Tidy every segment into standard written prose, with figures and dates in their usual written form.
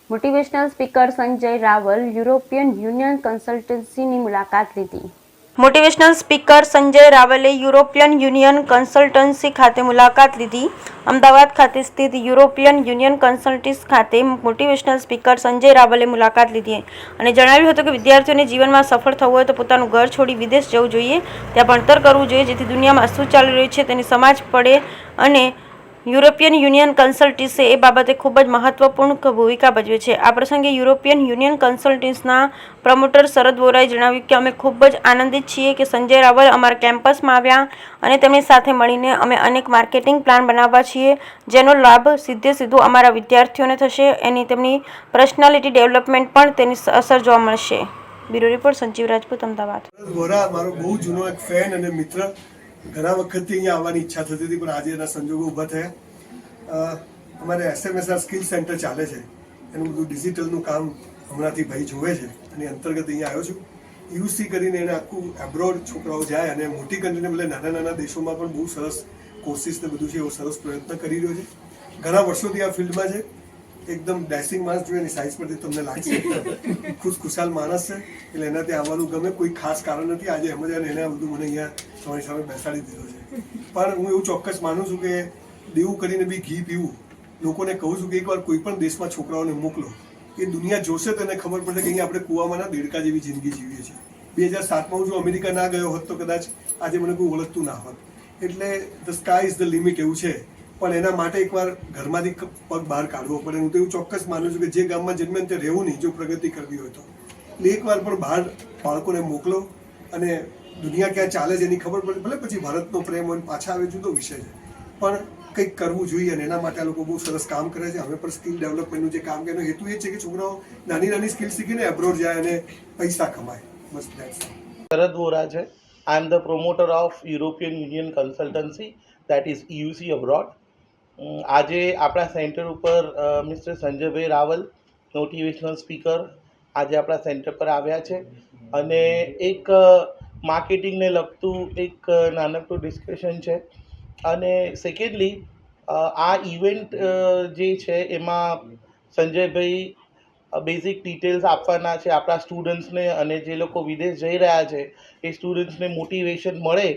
Motivational speaker Sanjay Raval European Union કન્સલ્ટન્સીની મુલાકાત લીધી. મોટિવેશનલ સ્પીકર સંજય રાવલે યુરોપિયન યુનિયન કન્સલ્ટન્સી ખાતે મુલાકાત લીધી. અમદાવાદ ખાતે સ્થિત યુરોપિયન યુનિયન કન્સલ્ટન્સી ખાતે મોટિવેશનલ સ્પીકર સંજય રાવલે મુલાકાત લીધી અને જણાવ્યું હતું કે વિદ્યાર્થીઓને જીવનમાં સફળ થવું હોય તો પોતાનું ઘર છોડી વિદેશ જવું જોઈએ, ત્યાં ભણતર કરવું જોઈએ, જેથી દુનિયામાં શું ચાલી રહ્યું છે તેની સમજ પડે અને યુરોપિયન યુનિયન કન્સલ્ટન્સી એ બાબતે ખૂબ જ મહત્વપૂર્ણ ભૂમિકા ભજવે છે. આ પ્રસંગે યુરોપિયન યુનિયન કન્સલ્ટન્સીના પ્રમોટર શરદ વોરાએ જણાવ્યું કે અમે ખૂબ જ આનંદિત છીએ કે સંજય રાવલ અમારા કેમ્પસમાં આવ્યા અને તેમની સાથે મળીને અમે અનેક માર્કેટિંગ પ્લાન બનાવવા છીએ, જેનો લાભ સીધો અમારા વિદ્યાર્થીઓને થશે અને તેમની પર્સનાલિટી ડેવલપમેન્ટ પણ તેની અસર જોવા મળશે. Bureau report Sanjeev Rajput, Ahmedabad. વોરા મારો બહુ જૂનો એક ફેન અને મિત્ર, ઘણા વખતથી અહીંયા આવવાની ઈચ્છા થતી હતી, પણ આજે એના સંજોગો ઊભા થયા. અમારે SMSR સ્કિલ સેન્ટર ચાલે છે, એનું બધું ડિજિટલનું કામ હમણાંથી ભાઈ જોવે છે અને અંતર્ગત અહીંયા આવ્યો છું. યુસી કરીને એને આખું એબ્રોડ છોકરાઓ જાય અને મોટી કન્ટ્રીને બદલે નાના નાના દેશોમાં પણ બહુ સરસ કોર્સિસ ને બધું છે, એવો સરસ પ્રયત્ન કરી રહ્યો છે. ઘણા વર્ષોથી આ ફિલ્ડમાં છે. એકદમ ડેસિંગ માણસ જોઈએ એની સાઇઝ પરથી તમને લાગશે ખુશાલ માણસ છે, એટલે એના ત્યાં આવવાનું ગમે. કોઈ ખાસ કારણ નથી, આજે એમ જ એને બધું મને અહીંયા તમારી સામે બેસાડી દીધો છે. પણ હું એવું ચોક્કસ માનું છું કે દેવું કરીને બી ઘી પીવું. લોકોને કહું છું કે એકવાર કોઈ પણ દેશમાં છોકરાઓને મોકલો, એ દુનિયા જોશે તો એને ખબર પડશે કે અહીંયા આપણે કૂવામાંના દેડકા જેવી જિંદગી જીવીએ છીએ. 2007માં હું જો અમેરિકા ના ગયો હોત તો કદાચ આજે મને કોઈ ઓળખતું ના હોત. એટલે the sky is the limit એવું છે, પણ એના માટે એકવાર ઘરમાંથી પગ બહાર કાઢવો પડે. હું તો એવું ચોક્કસ માનું છું કે જે ગામમાં જન્મે તે રહેવું નહીં, જો પ્રગતિ કરવી હોય તો. એટલે એકવાર પણ બહાર બાળકોને મોકલો અને દુનિયા ક્યાં ચાલે છે એની ખબર પડે. ભલે પછી ભારતનો પ્રેમ હોય પાછા આવે જુદો વિષય છે, પણ કંઈક કરવું જોઈએ અને એના માટે આ લોકો બહુ સરસ કામ કરે છે. અમે પણ સ્કિલ ડેવલપમેન્ટનું જે કામ કરે એનો હેતુ એ છે કે છોકરાઓ નાની નાની સ્કિલ શીખીને એબ્રોડ જાય અને પૈસા કમાય. બસ શરદ વોરા છે. I am the promoter of European Union Consultancy, that is EUC abroad. આજે આપણા સેન્ટર ઉપર મિસ્ટર સંજયભાઈ રાવલ મોટિવેશનલ સ્પીકર આજે આપણા સેન્ટર પર આવ્યા છે અને એક માર્કેટિંગને લગતું એક નાનકડું ડિસ્કશન છે. અને સેકન્ડલી આ ઇવેન્ટ જે છે એમાં સંજયભાઈ બેઝિક ડિટેલ્સ આપવાના છે આપણા સ્ટુડન્ટ્સને, અને જે લોકો વિદેશ જઈ રહ્યા છે એ સ્ટુડન્ટ્સને મોટિવેશન મળે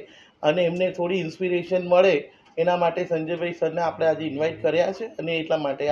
અને એમને થોડી ઇન્સ્પિરેશન મળે એના માટે સંજયભાઈ સરને આપણે આજે ઇન્વાઇટ કર્યા છે અને એટલા માટે